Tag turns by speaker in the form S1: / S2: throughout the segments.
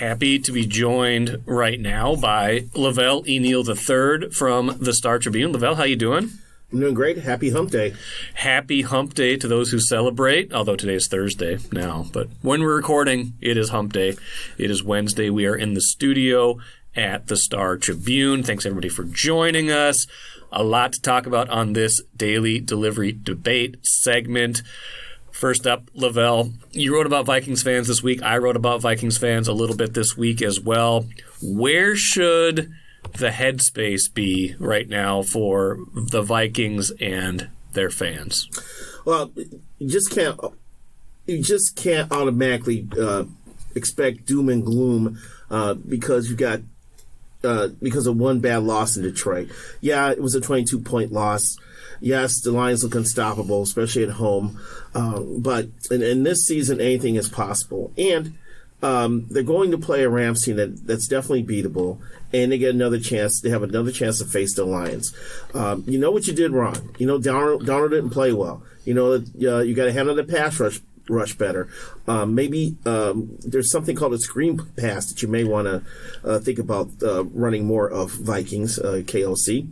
S1: Happy to be joined right now by Velle E. Neal III from the Star Tribune. Velle, how you doing?
S2: I'm doing great. Happy Hump Day.
S1: Happy Hump Day to those who celebrate, although today is Thursday now. But when we're recording, it is Hump Day. It is Wednesday. We are in the studio at the Star Tribune. Thanks, everybody, for joining us. A lot to talk about on this daily delivery debate segment. First up, Velle, you wrote about Vikings fans this week. I wrote about Vikings fans a little bit this week as well. Where should the headspace be right now for the Vikings and their fans?
S2: Well, you just can't automatically expect doom and gloom because you got because of one bad loss in Detroit. Yeah, it was a 22-point loss. Yes, the Lions look unstoppable, especially at home. But in this season, anything is possible. And they're going to play a Rams team that's definitely beatable, and they get another chance. They have another chance to face the Lions. You know what you did wrong. You know Darnold didn't play well. You know you got to handle the pass rush better. Maybe there's something called a screen pass that you may want to think about running more of Vikings, KOC.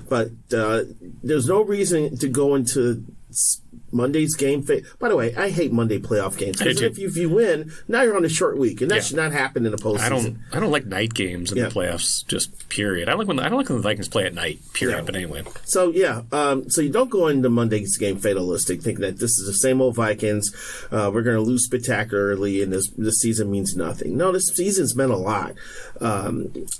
S2: But there's no reason to go into Monday's game. By the way, I hate Monday playoff games because if you win, now you're on a short week, and that should not happen in the postseason.
S1: I don't like night games in the playoffs. Just period. I don't like when the Vikings play at night. Period. Yeah. But anyway.
S2: So so you don't go into Monday's game fatalistic, thinking that this is the same old Vikings. We're going to lose spectacularly, and this season means nothing. No, this season's meant a lot.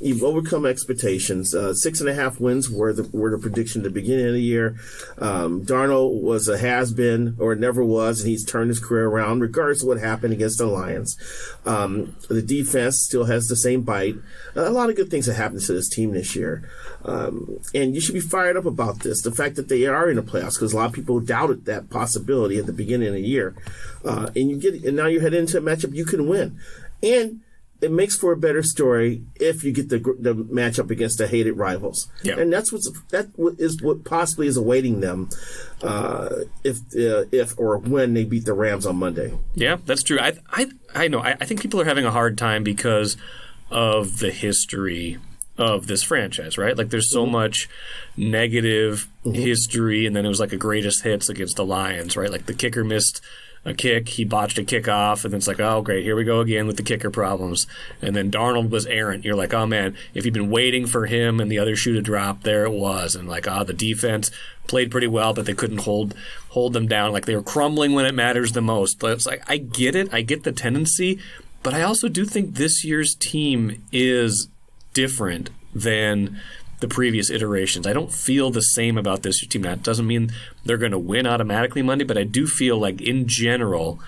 S2: You've overcome expectations. 6.5 wins were the prediction at the beginning of the year. Darnold was a has-been or never was, and he's turned his career around regardless of what happened against the Lions. The defense still has the same bite. A lot of good things have happened to this team this year. And you should be fired up about this. The fact that they are in the playoffs, because a lot of people doubted that possibility at the beginning of the year. And now you head into a matchup you can win. And it makes for a better story if you get the matchup against the hated rivals, and that is what possibly is awaiting them if or when they beat the Rams on Monday.
S1: Yeah, that's true. I know. I think people are having a hard time because of the history of this franchise, right? Like, there's so much negative history, and then it was like a greatest hits against the Lions, right? Like, the kicker missed a kick, he botched a kickoff, and then it's like, oh, great, here we go again with the kicker problems. And then Darnold was errant. You're like, oh, man, if you've been waiting for him and the other shoe to drop, there it was. And like, the defense played pretty well, but they couldn't hold them down. Like, they were crumbling when it matters the most. But it's like, I get it. I get the tendency. But I also do think this year's team is different than the previous iterations. I don't feel the same about this team. That doesn't mean they're going to win automatically Monday, but I do feel like in general,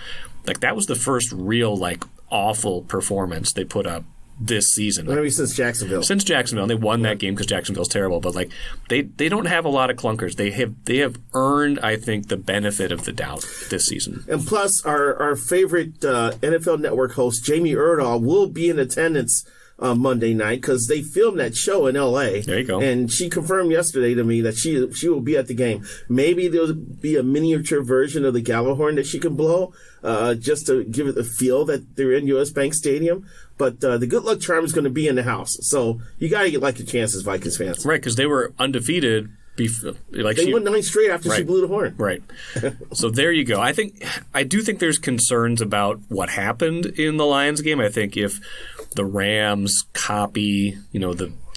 S1: like that was the first real like awful performance they put up this season.
S2: Maybe since Jacksonville.
S1: Since Jacksonville, and they won that game because Jacksonville's terrible. But like they don't have a lot of clunkers. They have earned, I think, the benefit of the doubt this season.
S2: And plus, our favorite NFL Network host Jamie Erdahl will be in attendance Monday night because they filmed that show in L.A.
S1: There you go.
S2: And she confirmed yesterday to me that she will be at the game. Maybe there'll be a miniature version of the Gallahorn that she can blow just to give it the feel that they're in U.S. Bank Stadium. But the good luck charm is going to be in the house. So you got to get like your chances, Vikings fans.
S1: Right, because they were undefeated.
S2: They won 9 straight after she blew the horn.
S1: Right. So there you go. I do think there's concerns about what happened in the Lions game. I think if the Rams copy,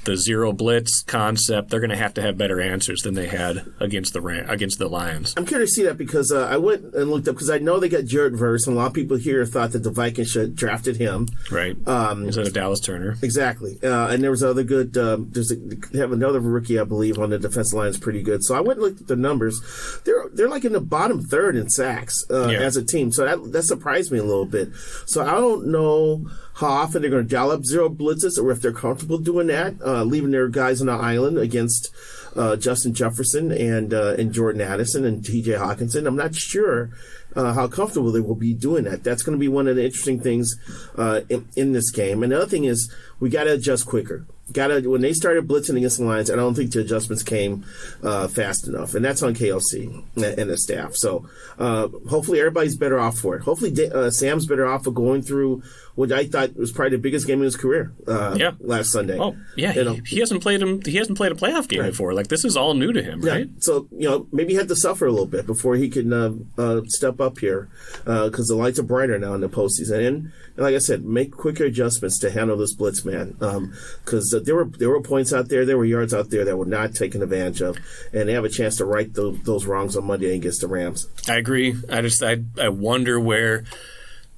S1: the zero blitz concept, they're going to have better answers than they had against the Lions.
S2: I'm curious to see that because I went and looked up because I know they got Jared Verse, and a lot of people here thought that the Vikings should have drafted him.
S1: Right. Instead of Dallas Turner.
S2: Exactly. And there was other good. They have another rookie, I believe, on the defensive line is pretty good. So I went and looked at the numbers. They're like in the bottom third in sacks as a team. So that surprised me a little bit. So I don't know how often they're going to dial up zero blitzes or if they're comfortable doing that, leaving their guys on the island against Justin Jefferson and Jordan Addison and T.J. Hawkinson. I'm not sure how comfortable they will be doing that. That's going to be one of the interesting things in this game. And the other thing is we got to adjust quicker. when they started blitzing against the Lions, I don't think the adjustments came fast enough, and that's on KLC and the staff. So hopefully everybody's better off for it. Hopefully Sam's better off for going through what I thought was probably the biggest game in his career last Sunday.
S1: Oh yeah, he hasn't played a playoff game before. Like, this is all new to him, right?
S2: So maybe he had to suffer a little bit before he can step up here, because the lights are brighter now in the postseason. And like I said, make quicker adjustments to handle this blitz man, because there were points out there were yards out there that were not taken advantage of, and they have a chance to right those wrongs on Monday against the Rams.
S1: I agree. I wonder where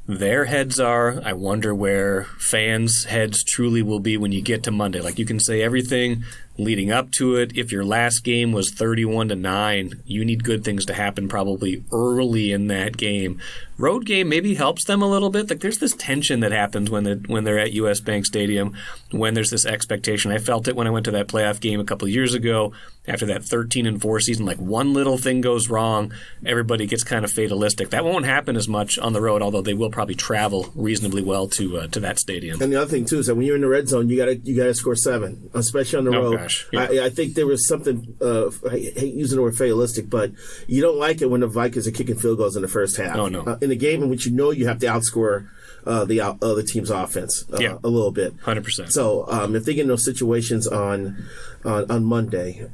S1: their heads are. I wonder where fans' heads truly will be when you get to Monday. Like, you can say everything leading up to it. If your last game was 31-9, you need good things to happen probably early in that game. Road game maybe helps them a little bit. Like, there's this tension that happens when they're at US Bank Stadium, when there's this expectation. I felt it when I went to that playoff game a couple of years ago after that 13-4 season. Like, one little thing goes wrong, everybody gets kind of fatalistic. That won't happen as much on the road, although they will probably travel reasonably well to that stadium.
S2: And the other thing too is that when you're in the red zone, you gotta score 7, especially on the road. Yeah. I think there was something. I hate using the word fatalistic, but you don't like it when the Vikings are kicking field goals in the first half.
S1: Oh, no.
S2: In a game in which you have to outscore the other team's offense a little bit.
S1: 100%.
S2: So if they get in those situations on Monday,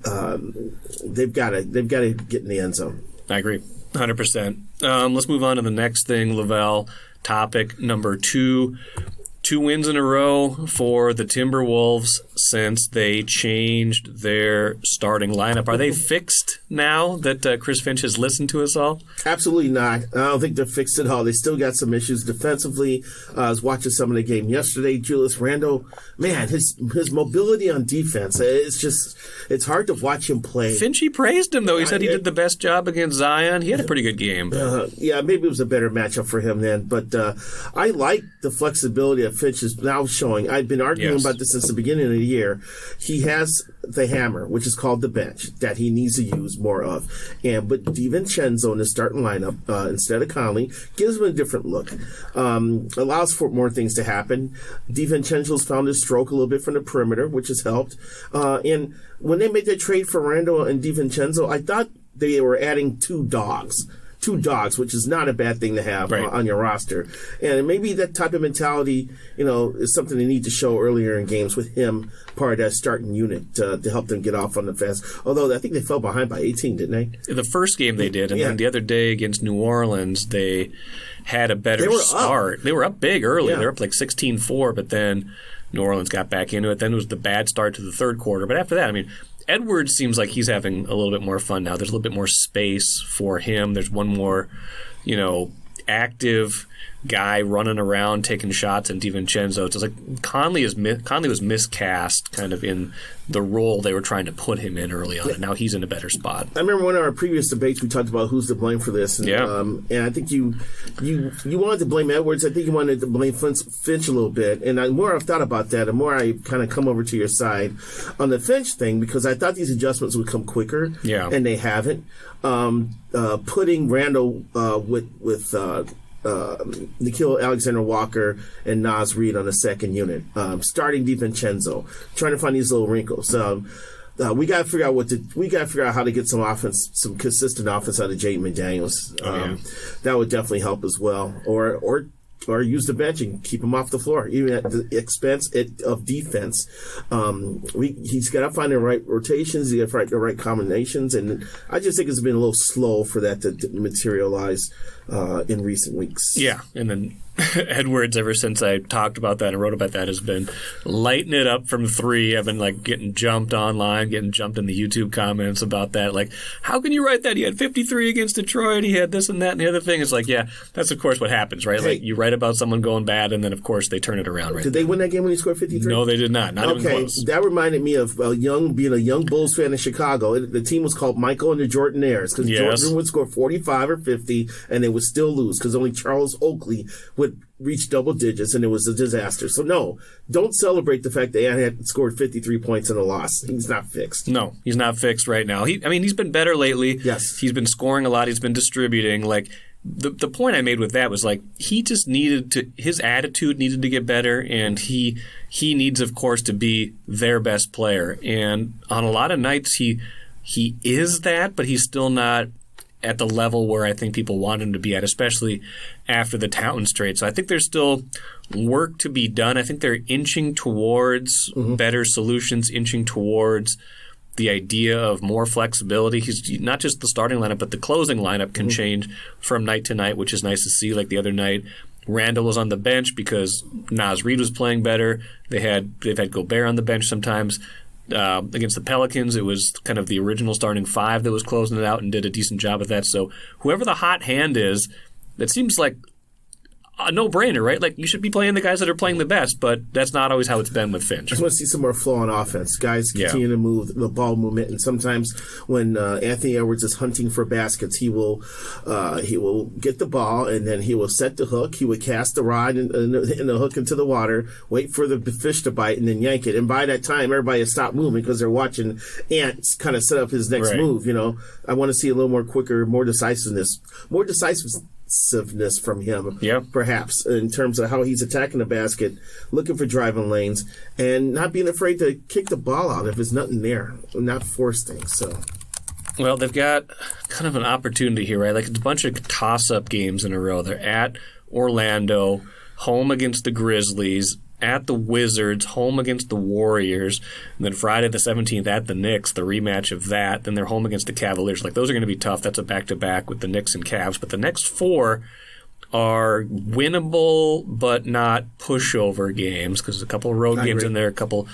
S2: they've got to get in the end zone.
S1: I agree, 100%. Let's move on to the next thing, Lavelle. Topic number 2. 2 wins in a row for the Timberwolves since they changed their starting lineup. Are they fixed now that Chris Finch has listened to us all?
S2: Absolutely not. I don't think they're fixed at all. They still got some issues defensively. I was watching some of the game yesterday. Julius Randle, man, his mobility on defense, it's hard to watch him play.
S1: Finchie praised him, though. He said he did the best job against Zion. He had a pretty good game.
S2: Maybe it was a better matchup for him then. But I like the flexibility that Finch is now showing. I've been arguing about this since the beginning of the year. He has the hammer, which is called the bench, that he needs to use more of. But DiVincenzo in the starting lineup, instead of Conley, gives him a different look. Allows for more things to happen. DiVincenzo's found his stroke a little bit from the perimeter, which has helped. And when they made that trade for Randle and DiVincenzo, I thought they were adding two dogs, which is not a bad thing to have on your roster. And maybe that type of mentality, is something they need to show earlier in games with him, part of that starting unit to help them get off on the fast. Although I think they fell behind by 18, didn't they?
S1: The first game they did, and then the other day against New Orleans, they had a better start. They were up big early. They were up like 16-4, but then New Orleans got back into it. Then it was the bad start to the third quarter. But after that, Edwards seems like he's having a little bit more fun now. There's a little bit more space for him. There's one more, active guy running around taking shots, and DiVincenzo. It's like Conley was miscast kind of in the role they were trying to put him in early on, and now he's in a better spot.
S2: I remember one of our previous debates we talked about who's to blame for this, and I think you wanted to blame Edwards. I think you wanted to blame Finch a little bit, and the more I've thought about that, the more I kind of come over to your side on the Finch thing, because I thought these adjustments would come quicker, and they haven't. Putting Randall with Nikhil Alexander-Walker and Naz Reid on the second unit, starting DiVincenzo, trying to find these little wrinkles. We got to figure out how to get some offense, some consistent offense out of Jaden McDaniels. That would definitely help as well. Or use the bench and keep him off the floor, even at the expense of defense. He's got to find the right rotations, he's got to find the right combinations, and I just think it's been a little slow for that to materialize in recent weeks.
S1: Yeah, and then Edwards, ever since I talked about that and wrote about that, has been lighting it up from 3. I've been getting jumped online, getting jumped in the YouTube comments about that. Like, how can you write that? He had 53 against Detroit. He had this and that and the other thing. It's like, that's of course what happens, right? Hey, you write about someone going bad, and then of course they turn it around. Right?
S2: Did they win that game when he scored 53?
S1: No, they did not. Not even close.
S2: That reminded me of being a young Bulls fan in Chicago. The team was called Michael and the Jordanaires, because Jordan would score 45 or 50, and they would still lose because only Charles Oakley would reach double digits, and it was a disaster. So no, don't celebrate the fact that he had scored 53 points in a loss. He's not fixed.
S1: No, he's not fixed right now. He's been better lately.
S2: Yes.
S1: He's been scoring a lot. He's been distributing. the point I made with that was like he just needed to, his attitude needed to get better, and he needs, of course, to be their best player. And on a lot of nights he is that, but he's still not at the level where I think people want him to be at, especially after the Towns trade. So I think there's still work to be done. I think they're inching towards better solutions, inching towards the idea of more flexibility. He's not just the starting lineup, but the closing lineup can change from night to night, which is nice to see. Like the other night, Randall was on the bench because Naz Reid was playing better. They've had Gobert on the bench sometimes. Against the Pelicans, it was kind of the original starting five that was closing it out and did a decent job of that. So whoever the hot hand is, it seems like a no-brainer, right? Like, you should be playing the guys that are playing the best, but that's not always how it's been with Finch.
S2: I just want to see some more flow on offense. Guys continue to move the ball movement, and sometimes when Anthony Edwards is hunting for baskets, he will get the ball, and then he will set the hook. He would cast the rod and the hook into the water, wait for the fish to bite, and then yank it. And by that time, everybody has stopped moving because they're watching Ant kind of set up his next move. You know, I want to see a little more quicker, more decisiveness from him, perhaps, in terms of how he's attacking the basket, looking for driving lanes, and not being afraid to kick the ball out if there's nothing there, not force things. So,
S1: well, they've got kind of an opportunity here, right? Like, it's a bunch of toss-up games in a row. They're at Orlando, home against the Grizzlies, at the Wizards, home against the Warriors, and then Friday the 17th at the Knicks, the rematch of that. Then they're home against the Cavaliers. Like, those are going to be tough. That's a back-to-back with the Knicks and Cavs. But the next four are winnable but not pushover games, because there's a couple of road games in there, a couple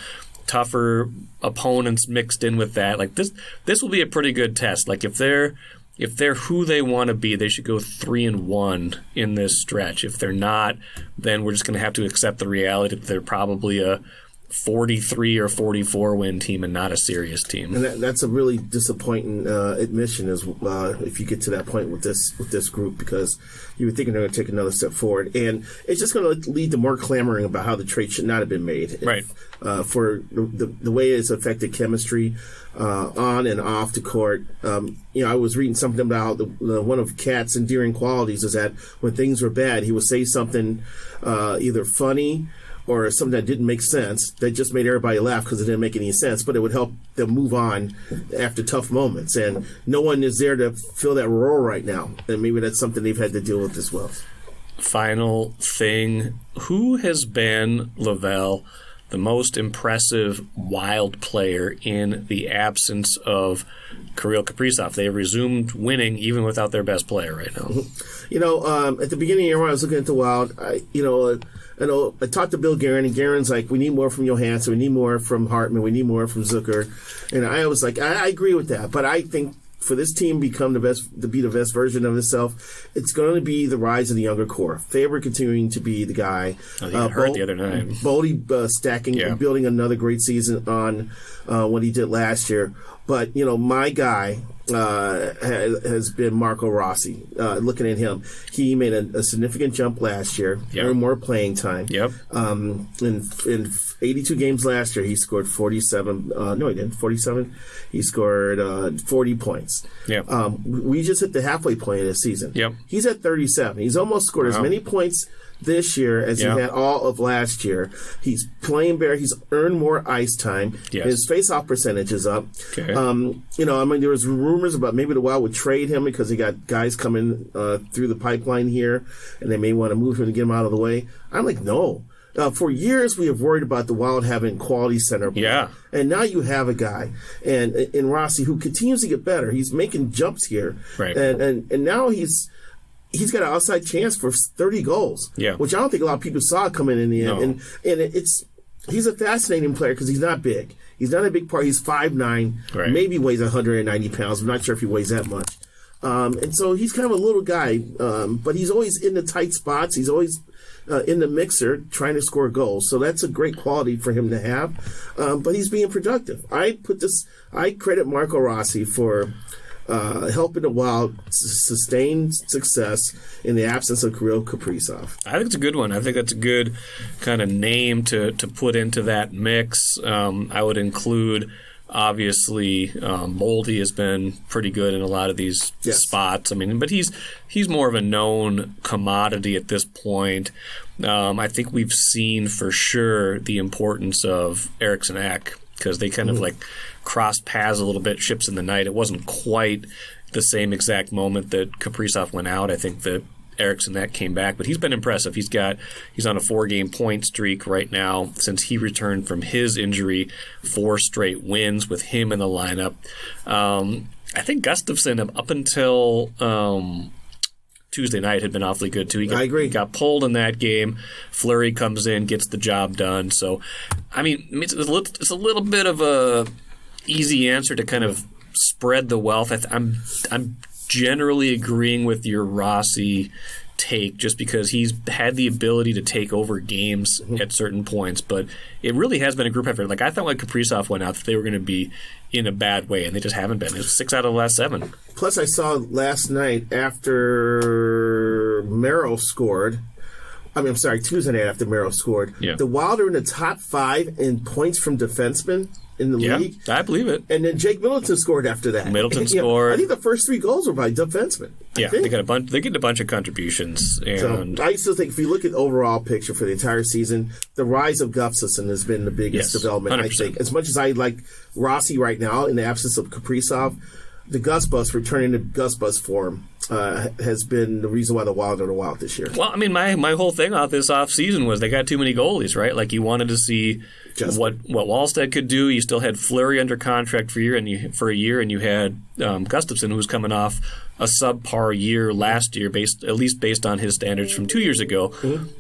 S1: tougher opponents mixed in with that. Like, this will be a pretty good test. Like, if they're who they want to be, they should go 3-1 in this stretch. If they're not, then we're just going to have to accept the reality that they're probably a 43 or 44 win team and not a serious team.
S2: And that's a really disappointing admission as if you get to that point with this group, because you would think they're going to take another step forward, and it's just going to lead to more clamoring about how the trade should not have been made.
S1: Right.
S2: For the way it's affected chemistry on and off the court. I was reading something about one of Cat's endearing qualities is that when things were bad, he would say something either funny or something that didn't make sense that just made everybody laugh because it didn't make any sense, but it would help them move on after tough moments. And no one is there to fill that role right now. And maybe that's something they've had to deal with as well.
S1: Final thing, who has been, Lavelle, the most impressive wild player in the absence of Kirill Kaprizov? They have resumed winning even without their best player right now.
S2: At the beginning of the year when I was looking at the Wild, I talked to Bill Guerin, and Guerin's like, we need more from Johansson, we need more from Hartman, we need more from Zucker. And I was like, I agree with that, but I think for this team to be the best version of itself, it's going to be the rise of the younger core. Faber continuing to be the guy.
S1: He got hurt the other night.
S2: Bodie stacking and building another great season on what he did last year. But, my guy has been Marco Rossi. Looking at him, he made a significant jump last year, earned more playing time. In 82 games last year, he scored 47. No, he didn't. 47. He scored 40 points. We just hit the halfway point of this season. He's at 37. He's almost scored as many points this year as he had all of last year. He's playing better. He's earned more ice time. His face-off percentage is up. There was rumors about maybe the Wild would trade him because he got guys coming through the pipeline here, and they may want to move him to get him out of the way. I'm like, no. For years, we have worried about the Wild having quality center play. And now you have a guy and in Rossi who continues to get better. He's making jumps here. And now he's got an outside chance for 30 goals, which I don't think a lot of people saw coming in the end. And he's a fascinating player because he's not big. He's not a big part. He's 5'9", maybe weighs 190 pounds. I'm not sure if he weighs that much. And so he's kind of a little guy, but he's always in the tight spots. He's always in the mixer trying to score goals. So that's a great quality for him to have. But he's being productive. I credit Marco Rossi for helping the Wild sustain success in the absence of Kirill Kaprizov.
S1: I think it's a good one. I think that's a good kind of name to put into that mix. I would include Obviously, Moldy has been pretty good in a lot of these spots. I mean, but he's more of a known commodity at this point. I think we've seen for sure the importance of Eriksson Ek, because they kind of like crossed paths a little bit, ships in the night. It wasn't quite the same exact moment that Kaprizov went out. I think that Eriksson Ek came back, but he's been impressive. He's on a 4-game point streak right now since he returned from his injury. 4 straight wins with him in the lineup. I think Gustafsson up until Tuesday night had been awfully good too.
S2: I agree.
S1: He got pulled in that game. Fleury comes in, gets the job done. So, I mean, it's a little bit of a easy answer to kind of spread the wealth. I'm generally agreeing with your Rossi take, just because he's had the ability to take over games at certain points, but it really has been a group effort. Like, I thought when Kaprizov went out that they were going to be in a bad way, and they just haven't been. It's 6 out of the last 7.
S2: Plus, I saw last night after Merrill scored, Tuesday night after Merrill scored, the Wild are in the top 5 in points from defensemen in the league.
S1: I believe it.
S2: And then Jake Middleton scored after that.
S1: Middleton scored.
S2: I think the first 3 goals were by defensemen.
S1: They got a bunch. They get a bunch of contributions. And
S2: so I still think if you look at the overall picture for the entire season, the rise of Gustafsson has been the biggest development.
S1: 100%.
S2: I think, as much as I like Rossi right now in the absence of Kaprizov, the Gus Bus returning to Gus Bus form has been the reason why the Wild are the Wild this year.
S1: Well, I mean, my whole thing off this offseason was they got too many goalies, right? Like, you wanted to see what Wallstedt could do. You still had Fleury under contract for a year, and you had Gustafsson, who was coming off a subpar year last year, at least based on his standards from 2 years ago.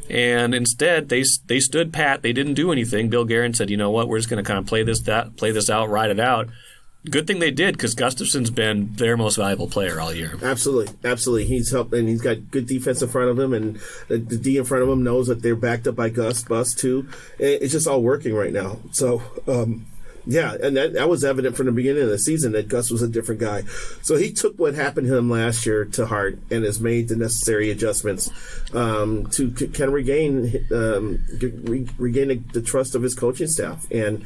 S1: And instead, they stood pat. They didn't do anything. Bill Guerin said, "You know what? We're just going to kind of play this out, ride it out." Good thing they did, because Gustafsson's been their most valuable player all year.
S2: Absolutely. He's helped, and he's got good defense in front of him, and the D in front of him knows that they're backed up by Gus Bus too. It's just all working right now. So, and that was evident from the beginning of the season that Gus was a different guy. So he took what happened to him last year to heart and has made the necessary adjustments to kind of regain the trust of his coaching staff. And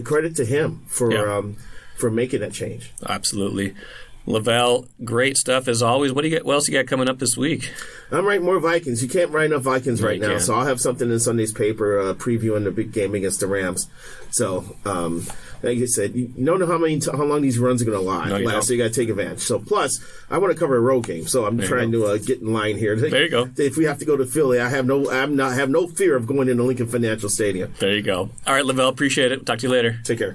S2: credit to him for making that change.
S1: Absolutely. Lavelle, great stuff as always. What else you got coming up this week?
S2: I'm writing more Vikings. You can't write enough Vikings right now, so I'll have something in Sunday's paper previewing the big game against the Rams. So, like I said, you don't know how long these runs are going to last, so you got to take advantage. So, plus, I want to cover a road game, so I'm trying to get in line here.
S1: There you go.
S2: If we have to go to Philly, I have no fear of going into Lincoln Financial Stadium.
S1: There you go. All right, Lavelle, appreciate it. Talk to you later.
S2: Take care.